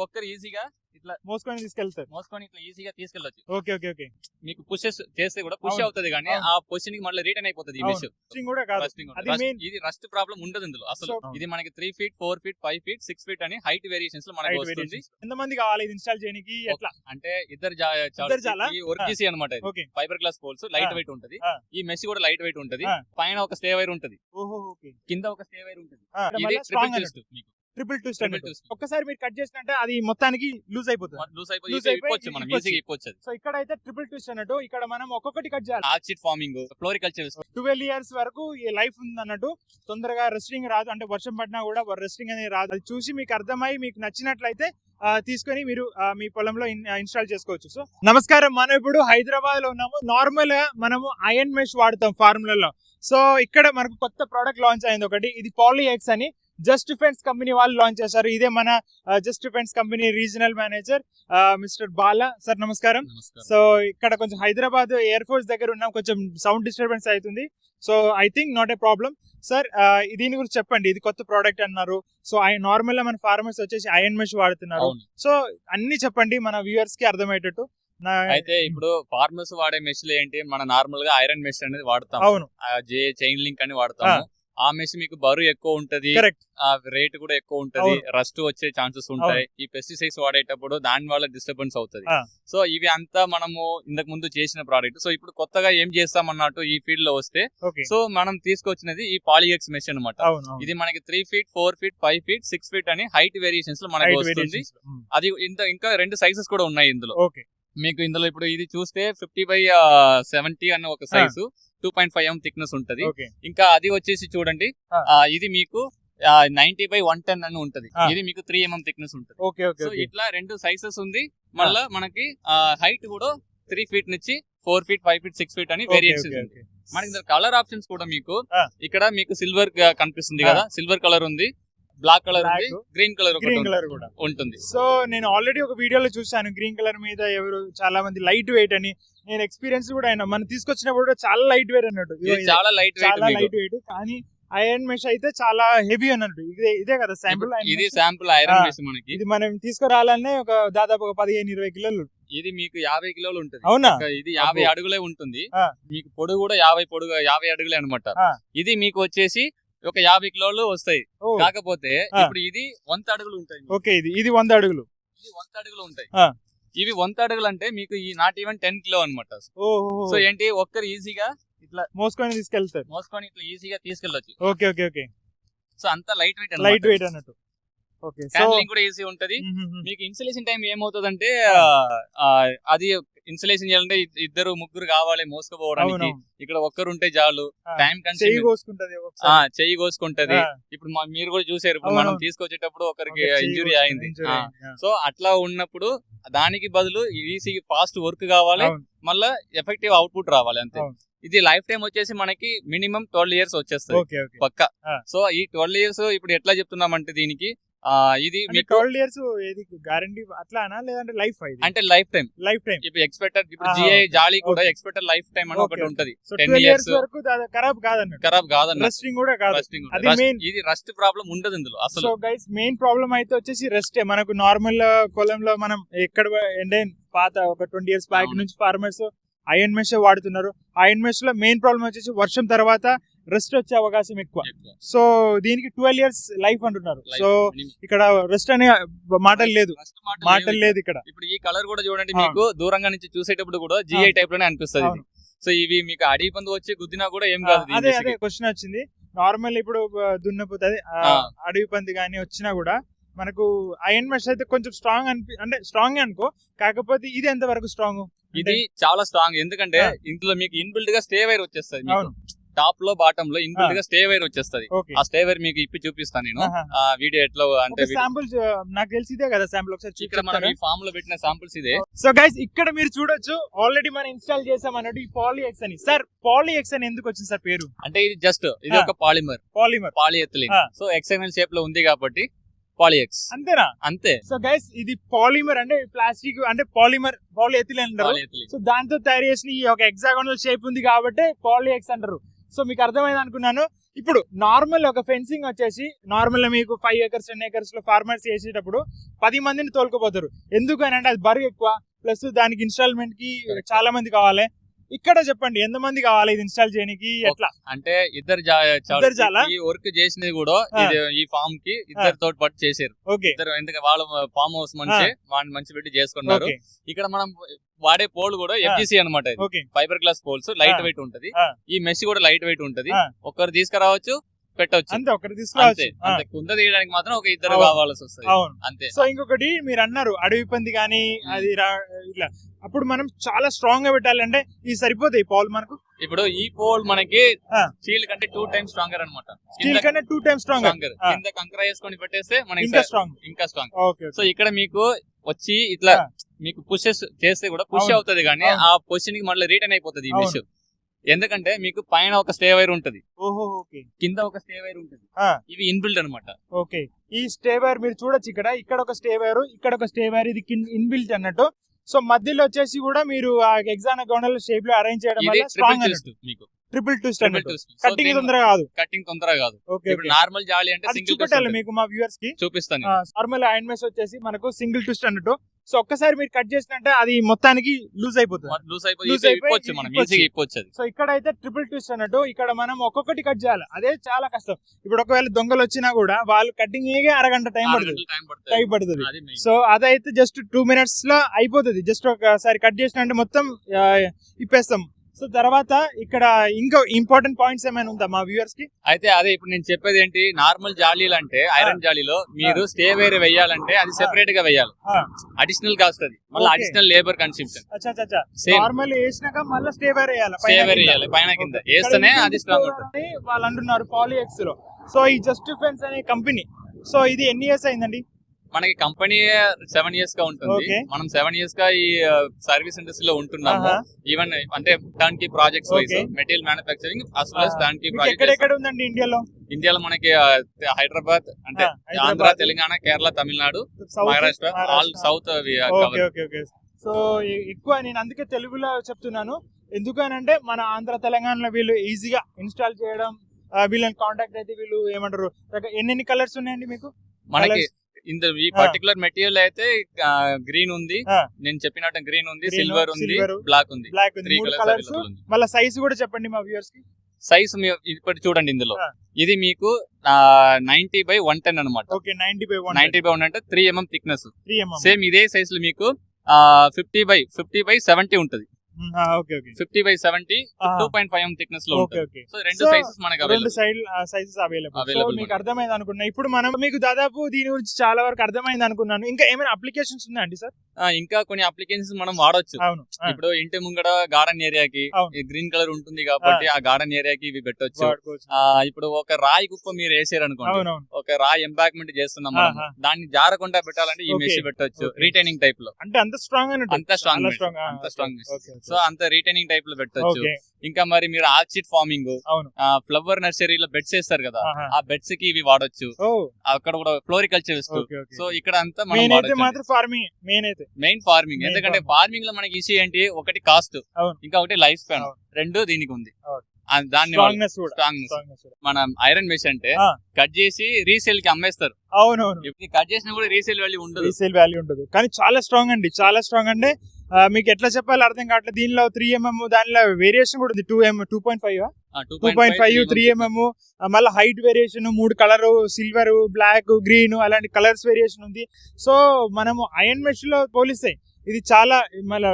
ఒక్కరు ఈజీగా ఇట్లా మోసుకొని తీసుకెళ్తారు. మోసుకొని ఇట్లా ఈజీగా తీసుకెళ్ళొచ్చు. Okay okay okay. మీకు పుషెస్ చేస్తే కూడా పుష్ అవును. అవుతుంది కానీ అవును. ఆ పొజిషన్ కి మళ్ళీ రిటర్న్ అయిపోతుంది ఈ మెష్. Rusting కూడా కాదు. అది main. ఇది రస్ట్ ప్రాబ్లం ఉండదు ఇందులో అసలు. So- ఇది మనకి 3 feet 4 feet 5 feet 6 feet అని హైట్ వేరియేషన్స్ లో మనకి Height వస్తుంది. variations. ఎంతమంది కావాలి ఇది ఇన్స్టాల్ చేయడానికి ఎట్లా? అంటే ఇద్దరు చాలా? ఈ వర్క్ అనమాట. Okay. Fibre glass poles light weight ఉంటది. ఆ. ఈ మెష్ కూడా లైట్ వెయిట్ ఉంటది. ఆ. పైన ఒక స్టే వైర్ ఉంటది, ఓహో ఓకే. కింద ఒక స్టే వైర్ ఉంటది. ఇది ఇది స్ట్రాంగ్ ట్రిపుల్ ట్విస్ట్ మీకు ట్రిపుల్ ట్విస్ట్ Triple అన్నట్టు. twist. ఒక్కసారి మీరు కట్ చేసినట్టే అది మొత్తానికి లూజ్ అయిపోతుంది. లూజ్ అయిపోయి Loose అయిపోయి ఇప్పొచ్చు మనం ఇప్పొచ్చు. ఈజీగా ఇప్పొచ్చు. సో ఇక్కడ అయితే ట్రిపుల్ ట్విస్ట్ అన్నట్టు ఇక్కడ మనం ఒక్కొక్కటి కట్ చేయాలి. ఆర్చిడ్ ఫార్మింగ్, ఫ్లోరికల్చర్ 12 years వరకు ఈ లైఫ్ ఉంది అన్నట్టు. తొందరగా రెస్టింగ్ రాదు, అంటే వర్షం పడినా కూడా రెస్టింగ్ అనేది రాదు. అది చూసి మీకు అర్థమై మీకు నచ్చినట్లయితే తీసుకొని మీరు మీ పొలంలో ఇన్స్టాల్ చేసుకోవచ్చు. సో నమస్కారం, మనం ఇప్పుడు హైదరాబాద్ లో ఉన్నాము. నార్మల్ గా మనము ఐరన్ మెష్ వాడతాం ఫార్ములలో. సో ఇక్కడ మనకు కొత్త ప్రోడక్ట్ లాంచ్ అయింది ఒకటి, ఇది పాలీఎక్స్ అని జస్ట్ డిఫెన్స్ కంపెనీ వాళ్ళు లాంచ్ చేశారు. ఇదే మన just defence company regional manager mister Bala sir, నమస్కారం. సో ఇక్కడ కొంచెం హైదరాబాద్ ఎయిర్ ఫోర్స్ దగ్గర ఉన్నాం, కొంచెం సౌండ్ డిస్టర్బెన్స్ అవుతుంది. So I think not a problem. Sir దీని గురించి చెప్పండి, ఇది కొత్త ప్రోడక్ట్ అన్నారు. సో నార్మల్ గా మన ఫార్మర్స్ వచ్చేసి ఐరన్ మెష్ వాడుతున్నారు. సో అన్ని చెప్పండి మన వ్యూవర్స్ కి అర్థమయ్యేటట్టు. అయితే ఇప్పుడు ఫార్మర్స్ వాడే మెష్ ఏంటి, మన నార్మల్ గా ఐరన్ మెష్ అనేది వాడతాం. అవును, చైన్ లింక్ అని వాడతాము. ఆ మెష్ మీకు బరువు ఎక్కువ ఉంటది, రేట్ కూడా ఎక్కువ ఉంటది, రస్ట్ వచ్చే ఛాన్సెస్ ఉంటాయి. ఈ పెస్టిసైడ్స్ వాడేటప్పుడు దాని వల్ల డిస్టర్బెన్స్ అవుతుంది. సో ఇవి అంతా మనము ఇంతకు ముందు చేసిన ప్రోడక్ట్. సో ఇప్పుడు కొత్తగా ఏం చేస్తాం అన్నట్టు ఈ ఫీల్డ్ లో వస్తే, సో మనం తీసుకొచ్చినది ఈ పాలీఎక్స్ మెష్ అనమాట. ఇది మనకి 3 feet 4 feet 5 feet 6 feet అని హైట్ వేరియేషన్స్ లో మనకి వస్తుంది. అది ఇంకా 2 సైజెస్ కూడా ఉన్నాయి ఇందులో. మీకు ఇందులో ఇప్పుడు ఇది చూస్తే 50/70 అన్న ఒక సైజు, 2.5 mm థిక్నెస్ ఉంటది. ఇంకా అది వచ్చేసి చూడండి, ఇది మీకు 90/110 అని ఉంటది. ఇది మీకు 3 mm థిక్నెస్ ఉంటది. సో ఇట్లా 2 సైజెస్ ఉంది. మళ్ళా మనకి హైట్ కూడా 3 feet నుంచి 4 feet 5 feet 6 feet అని వేరియేషన్స్ ఉంది. మనకి ఇందులో కలర్ ఆప్షన్స్ కూడా మీకు ఇక్కడ మీకు సిల్వర్ కనిపిస్తుంది కదా, సిల్వర్ కలర్ ఉంది, బ్లాక్ కలర్ ఉంది, గ్రీన్ కలర్ కూడా ఉంటుంది. సో నేను ఆల్రెడీ ఒక వీడియోలో చూసాను, గ్రీన్ కలర్ మీద ఎవరు చాలా మంది లైట్ వెయిట్ అని. నేను ఎక్స్పీరియన్స్ కూడా అయినా, మనం తీసుకొచ్చినప్పుడు కూడా చాలా లైట్ వెయిట్ అన్నట్టు. చాలా లైట్ వెయిట్ కానీ ఐరన్ మెష్ అయితే చాలా హెవీ అన్నట్టు. ఇదే కదా శాంపుల్. ఇది శాంపుల్ ఐరన్ మెష్ మనకి. ఇది మనం తీసుకురావాలనే ఒక దాదాపు 15-20 కిలోలు. ఇది మీకు 50 కిలోలు ఉంటుంది. అవునా? ఇది 50 అడుగులే ఉంటుంది. మీకు పొడుగు కూడా 50 అడుగులే అనమాట. ఇది మీకు వచ్చేసి ఒక 50 కిలోలు వస్తాయి. కాకపోతే ఇప్పుడు ఇది 100 అడుగులు ఉంటాయి. ఓకే, ఇది 100 అడుగులు. ఇది 100 అడుగులు ఉంటాయి. ఇవి 100 అడుగులు అంటే మీకు ఈ నాట్ ఈవెన్ 10 కిలో అనమాట. సో ఏంటి, ఒక్కరు ఈజీగా ఇట్లా మోసుకొని తీసుకెళ్తారు, మోసుకొని ఇట్లా ఈజీగా తీసుకెళ్ళొచ్చు. Okay okay okay. సో అంత లైట్ వెయిట్ అన్నట్టు. ఓకే, హ్యాండ్లింగ్ కూడా ఈజీ ఉంటది. మీకు ఇన్స్టలేషన్ టైం ఏమవుతుందంటే, అది ఇన్స్టలేషన్ చేయాలంటే 2-3 కావాలి మోసుకుపోవడానికి. ఇక్కడ ఒక్కరు ఉంటే చాలు. టైం చెయ్యి కోసుకుంటది. ఇప్పుడు మీరు కూడా చూసారు, ఇప్పుడు మనం తీసుకొచ్చేటప్పుడు ఒకరికి ఇంజురీ అయింది. సో అట్లా ఉన్నప్పుడు దానికి బదులు ఈజీ ఫాస్ట్ వర్క్ కావాలి, మళ్ళా ఎఫెక్టివ్ అవుట్పుట్ రావాలి, అంతే. ఇది లైఫ్ టైం వచ్చేసి మనకి మినిమం 12 years వచ్చేస్తుంది పక్క. సో ఈ 12 years ఇప్పుడు ఎట్లా చెప్తున్నామంటే దీనికి ఇది మీకు 12 years గ్యారంటీ అట్లానా, లేదంటే లైఫ్ అంటే లైఫ్ టైం. ఇప్పుడు ఎక్స్పెక్టెడ్, ఇప్పుడు జిఐ జాలీ కూడా ఎక్స్పెక్టెడ్ లైఫ్ టైం అని ఒకటి ఉంటది. 10 years వరకు ఖరాబ్ కాదన్న. రస్టింగ్ కూడా కాదు. అది మెయిన్. ఇది రస్ట్ ప్రాబ్లం ఉండదు ఇందులో అసలు. సో గైస్, మెయిన్ ప్రాబ్లం అయితే వచ్చేసి రెస్ట్. మనకు నార్మల్ పొలంలో మనం ఎక్కడ పాత ఒక 20 years బ్యాక్ నుంచి ఫార్మర్స్ ఐరన్ మెష్ వాడుతున్నారు. ఐరన్ మెష్ లో మెయిన్ ప్రాబ్లం వచ్చేసి వర్షం తర్వాత రెస్ట్ వచ్చే అవకాశం ఎక్కువ. సో దీనికి 12 years లైఫ్ అంటున్నారు. సో ఇక్కడ రెస్ట్ అనే మాటలు లేదు ఇక్కడ. ఇప్పుడు ఈ కలర్ కూడా చూడండి, మీకు దూరంగా నుంచి చూసేటప్పుడు కూడా జిఐ టైప్ లోనే అనిపిస్తుంది. సో ఇవి మీకు అడవి పందు వచ్చి గుద్దినా కూడా ఏం కాదు. అదే క్వశ్చన్ వచ్చింది. నార్మల్ ఇప్పుడు దున్నపోతుంది, అడవి పంది గానీ వచ్చినా కూడా మనకు ఐరన్ మెష్ అయితే కొంచెం స్ట్రాంగ్ అంటే స్ట్రాంగ్ అనుకో. కాకపోతే ఇది ఎంత వరకు స్ట్రాంగ్? ఇది చాలా స్ట్రాంగ్. ఎందుకంటే ఇందులో మీకు ఇన్బిల్డ్ గా స్టే వైర్ వచ్చేస్తుంది. టాప్ లో బాటమ్ లో ఇన్బిల్డ్ గా స్టే వైర్ వచ్చేస్తుంది. ఆ స్టే వైర్ మీకు ఇప్పి చూపిస్తాను నేను వీడియో ఎట్లా అంటే. శాంపుల్స్ నాకు తెలిసి ఇదే కదా శాంపుల్. ఒకసారి ఇక్కడ మనం ఈ ఫామ్ లో పెట్టిన శాంపుల్స్ ఇదే. సో గైస్, ఇక్కడ మీరు చూడొచ్చు, ఆల్రెడీ మనం ఇన్స్టాల్ చేసాం అన్నట్టు ఈ పాలీఎక్స్ అని. సార్ పాలీఎక్స్ అని ఎందుకు వచ్చింది సార్ పేరు? అంటే ఇది జస్ట్ ఇది ఒక పాలిఎథిలిన్. సో ఎక్స్ఎంఎల్ షేప్ లో ఉంది కాబట్టి పాలీఎక్స్. అంతేనా? అంతే. సో గైస్, ఇది పాలిమర్ అంటే ప్లాస్టిక్ అంటే పాలిఎథిలిన్ అంటారు. సో దాంతో తయారు చేసిన ఈ ఒక హెక్సాగోనల్ షేప్ ఉంది కాబట్టి పాలీఎక్స్ అంటారు. సో మీకు అర్థమైంది అనుకున్నాను. ఇప్పుడు నార్మల్ ఒక ఫెన్సింగ్ వచ్చేసి నార్మల్ మీకు 5 acres 10 acres లో ఫార్మర్స్ చేసేటప్పుడు 10 మందిని తోలుకుపోతారు. ఎందుకు అని అంటే అది బరువు ఎక్కువ, ప్లస్ దానికి ఇన్స్టాల్మెంట్ కి చాలా మంది కావాలి. ఇక్కడ చెప్పండి ఎంత మంది కావాలి ఇది ఇన్స్టాల్ చేయడానికి, ఎట్లా? అంటే ఇద్దరు చాలా ఈ వర్క్ చేసినది కూడా ఇది ఈ ఫామ్ కి ఇద్దరితో పాటు చేశారు. ఇద్దరు ఎందుకంటే వాళ్ళ ఫామ్ హౌస్ మంచి పెట్టి చేసుకున్నారు. ఇక్కడ మనం వాడే పోల్ కూడా FGC అనమాట, fibre glass poles, light weight ఉంటది. ఈ మెష్ కూడా లైట్ వెయిట్ ఉంటది. ఒకరు తీసుకురావచ్చు, పెట్టవచ్చు, అంతే. ఒకటి తీసుకురావచ్చు. కుంద తీయడానికి మాత్రం ఒక ఇద్దరు కావాల్సి వస్తుంది అంతే. సో ఇంకొకటి మీరు అన్నారు అడవి పంది కానీ అది ఇట్లా, అప్పుడు మనం చాలా స్ట్రాంగ్ గా పెట్టాలంటే ఇది సరిపోతాయి పోల్ మనకు. ఇప్పుడు ఈ పోల్ మనకి స్టీల్ కంటే 2 times స్ట్రాంగర్ అనమాట. స్టీల్ కంటే 2 times స్ట్రాంగర్. కింద కంకర వేసుకొని పెట్టేస్తే మనకి ఇంకా స్ట్రాంగ్. సో ఇక్కడ మీకు వచ్చి ఇట్లా మీకు పుషెస్ చేస్తే కూడా పుష్ అవుతుంది, కానీ ఆ పొజిషన్ కి మళ్ళీ రిటర్న్ అయిపోతుంది ఈ మెష్. ఎందుకంటే మీకు పైన ఒక స్టే వైర్ ఉంటది, కింద ఒక స్టే వైర్ ఉంటది. ఇవి ఇన్బిల్ట్ అనమాట. ఓకే, ఈ స్టే వైర్ మీరు చూడొచ్చు, ఇక్కడ ఒక స్టే వైర్, ఇక్కడ ఒక స్టే వైర్, ఇది ఇన్బిల్ట్ అన్నట్టు. సో మధ్యలో వచ్చేసి కూడా మీరు హెక్సాగోనల్ షేప్ లో అరేంజ్ చేయడం వల్ల స్ట్రాంగ్ మీకు ట్రిపుల్ ట్విస్ట్ కట్టింగ్ తొందరగా కాదు. ఇప్పుడు నార్మల్ జాలి అంటే సింగిల్ పెట్టాలి మీకు మా వ్యూవర్స్ కి చూపిస్తాను. నార్మల్ ఐరన్ మెష్ వచ్చేసి మనకు సింగిల్ ట్విస్ట్ అన్నట్టు. సో ఒక్కసారి మీరు కట్ చేసినట్టే అది మొత్తానికి లూజ్ అయిపోతుంది. సో ఇక్కడ అయితే ట్రిపుల్ ట్విస్ట్ అన్నట్టు. ఇక్కడ మనం ఒక్కొక్కటి కట్ చేయాలి, అదే చాలా కష్టం. ఇప్పుడు ఒకవేళ దొంగలు వచ్చినా కూడా వాళ్ళు కటింగ్ అరగంట టైం పడుతుంది. సో అదైతే జస్ట్ 2 minutes లో అయిపోతుంది. జస్ట్ ఒకసారి కట్ చేసినట్టే మొత్తం ఇప్పేస్తాం. సో తర్వాత ఇక్కడ ఇంకా ఇంపార్టెంట్ పాయింట్స్ ఏమైనా ఉందా మా వ్యూవర్స్ కి? అయితే అదే ఇప్పుడు నేను చెప్పేది ఏంటి, నార్మల్ జాలీలు అంటే ఐరన్ జాలీలో మీరు స్టే వేరే వేయాలంటే అది సెపరేట్ గా వేయాలి, అడిషనల్ గా వస్తుంది, మళ్ళీ అడిషనల్ లేబర్ కన్సంప్షన్. నార్మల్ వేసినాక మళ్ళీ స్టే వేరే వేయాలి పైన కింద వేస్తేనే అది స్ట్రాంగ్ ఉంటుంది. వాళ్ళు అంటున్నారు పాలీఎక్స్ లో. సో ఈ జస్ట్ డిఫెన్స్ అనే కంపెనీ, సో ఇది ఎన్ని ఇయర్స్ అయిందండి? మనకి కంపెనీ 7 years గా ఉంటుంది. మనం 7 years గా ఈ సర్వీస్ ఇండస్ట్రీలో ఉంటున్నాము. ఈవెన్ అంటే turnkey projects wise material manufacturing as well as turnkey projects. ఎక్కడ ఉందండి ఇండియాలో మనకి హైదరాబాద్, అంటే Andhra, Telangana, Kerala, Tamil Nadu, Maharashtra, all south. So ఎక్కువ నేను అందుకే తెలుగులో చెప్తున్నాను, ఎందుకనంటే మన ఆంధ్ర తెలంగాణలో వీళ్ళు ఈజీగా ఇన్స్టాల్ చేయడం, వీళ్ళని కాంటాక్ట్ అయితే వీళ్ళు ఏమంటారు. ఎన్ని కలర్స్ ఉన్నాయండి మీకు? మనకి ఈ పర్టికులర్ మెటీరియల్ అయితే గ్రీన్ ఉంది, నేను చెప్పినట్టు గ్రీన్ ఉంది, సిల్వర్ ఉంది, బ్లాక్ ఉంది. 3 కలర్స్. మళ్ళీ సైజ్ కూడా చెప్పండి మా వ్యూవర్స్ కి. సైజ్ ఇప్పుడు చూడండి, ఇందులో ఇది మీకు 90/110 అనమాట. 90/1 అంటే 3 mm థిక్నెస్. సేమ్ ఇదే సైజ్ లో మీకు 50/70 ఉంటది. 50/70 2.5 mm థిక్నెస్ లో ఉంటుంది. సో రెండు సైజెస్ మనకి అవైలబుల్. మీకు అర్థమైంది అనుకున్నా. ఇప్పుడు మనం మీకు దాదాపు దీని గురించి చాలా వరకు అర్థమైంది అనుకున్నాను. ఇంకా ఏమైనా అప్లికేషన్స్ ఉన్నాయండి సార్? ఇంకా కొన్ని అప్లికేషన్స్ మనం వాడొచ్చు. ఇప్పుడు ఇంటి ముంగడ గార్డెన్ ఏరియాకి గ్రీన్ కలర్ ఉంటుంది కాబట్టి ఆ గార్డెన్ ఏరియాకి ఇవి పెట్టొచ్చు. ఇప్పుడు ఒక రాయి కుప్ప మీరు వేసారు అనుకోండి, ఒక రాయి ఎంబాక్మెంట్ చేస్తున్నాం, దాన్ని జారకుండా పెట్టాలంటే ఈ మెష్ పెట్టొచ్చు. రిటైనింగ్ టైప్ లో, అంటే అంత స్ట్రాంగ్ సో అంత రిటైనింగ్ టైప్ లో పెట్టొచ్చు. ఇంకా మరి మీరు ఆర్చిడ్ ఫార్మింగ్, ఫ్లవర్ నర్సరీలో బెడ్స్ వేస్తారు కదా, ఆ బెడ్స్ కి ఇవి వాడొచ్చు. అక్కడ కూడా ఫ్లోరికల్చర్. సో ఇక్కడ అంతా మెయిన్ ఫార్మింగ్. ఎందుకంటే ఫార్మింగ్ లో మనకి ఇష్యూ ఏంటి, ఒకటి కాస్ట్, ఇంకా ఒకటి లైఫ్ స్పాన్, రెండు దీనికి ఉంది. దాన్ని మన ఐరన్ మెష్ అంటే కట్ చేసి రీసేల్ కి అమ్మేస్తారు. ఇప్పుడు కట్ చేసినా కూడా రీసేల్ వాల్యూ ఉండదు. కానీ చాలా స్ట్రాంగ్ అండి, చాలా స్ట్రాంగ్. అంటే మీకు ఎట్లా చెప్పాలి అర్థం కావట్లేదు. దీనిలో 3 mm, దానిలో వేరియేషన్ కూడా ఉంది. 2.5 3 mm, మళ్ళీ height variation, 3 colour, silver, black, green, అలాంటి కలర్స్ వేరియేషన్ ఉంది. సో మనము ఐరన్ మెష్ లో పోలిస్తే ఇది చాలా, మళ్ళీ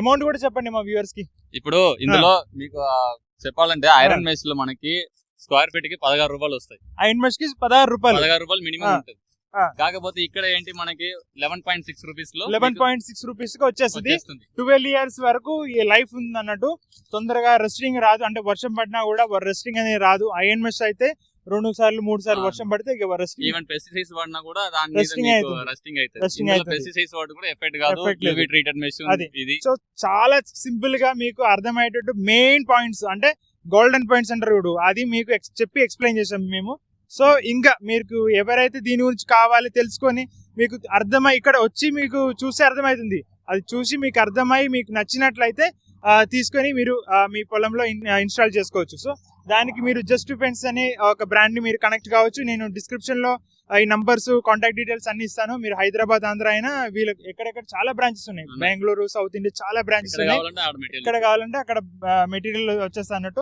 అమౌంట్ కూడా చెప్పండి మా వ్యూవర్స్ కి. ఇప్పుడు ఇందులో మీకు చెప్పాలంటే ఐరన్ మెష్ లో మనకి స్క్వేర్ ఫీట్ కి 16 రూపాయలు వస్తాయి. ఐరన్ మెష్ కి 16 రూపాయలు మినిమం ఉంటుంది. కాకపోతే ఇక్కడ ఏంటి మనకి 11.6 రూపీస్ లో 11.6 రూపీస్ కి వచ్చేస్తుంది. 12 years వరకు ఈ లైఫ్ ఉంది అన్నట్టు. తొందరగా రెస్టింగ్ రాదు, అంటే వర్షం పడినా కూడా రెస్టింగ్ అనేది రాదు. ఐరన్ మెష్ అయితే 2 సార్లు 3 సార్లు వర్షం పడితే ఈవెన్ పెస్టిసైడ్స్ వాడినా కూడా దాని రెస్టింగ్ అవుతుంది. పెస్టిసైడ్స్ వాడు కూడా ఎఫెక్ట్ కాదు, యూవీ ట్రీటెడ్ మెష్ ఇది. సో చాలా సింపుల్ గా మీకు అర్థమయ్యేటట్టు మెయిన్ పాయింట్స్, అంటే గోల్డెన్ పాయింట్స్ అంటారు చూడు, అది మీకు చెప్పి ఎక్స్ప్లెయిన్ చేసాం మేము. సో ఇంకా మీకు ఎవరైతే దీని గురించి కావాలి తెలుసుకొని మీకు అర్థమై ఇక్కడ వచ్చి మీకు చూస్తే అర్థమవుతుంది. అది చూసి మీకు అర్థమై మీకు నచ్చినట్లయితే తీసుకొని మీరు మీ పొలంలో ఇన్స్టాల్ చేసుకోవచ్చు. సో దానికి మీరు జస్ట్ డిఫెన్స్ అనే ఒక బ్రాండ్ ని మీరు కనెక్ట్ కావచ్చు. నేను డిస్క్రిప్షన్ లో ఈ నంబర్స్, కాంటాక్ట్ డీటెయిల్స్ అన్ని ఇస్తాను. మీరు హైదరాబాద్, ఆంధ్ర అయినా వీళ్ళకి ఎక్కడెక్కడ చాలా బ్రాంచెస్ ఉన్నాయి. బెంగళూరు, సౌత్ ఇండియా చాలా బ్రాంచెస్ ఉన్నాయి. ఎక్కడ కావాలంటే అక్కడ మెటీరియల్ వచ్చేస్తా అన్నట్టు.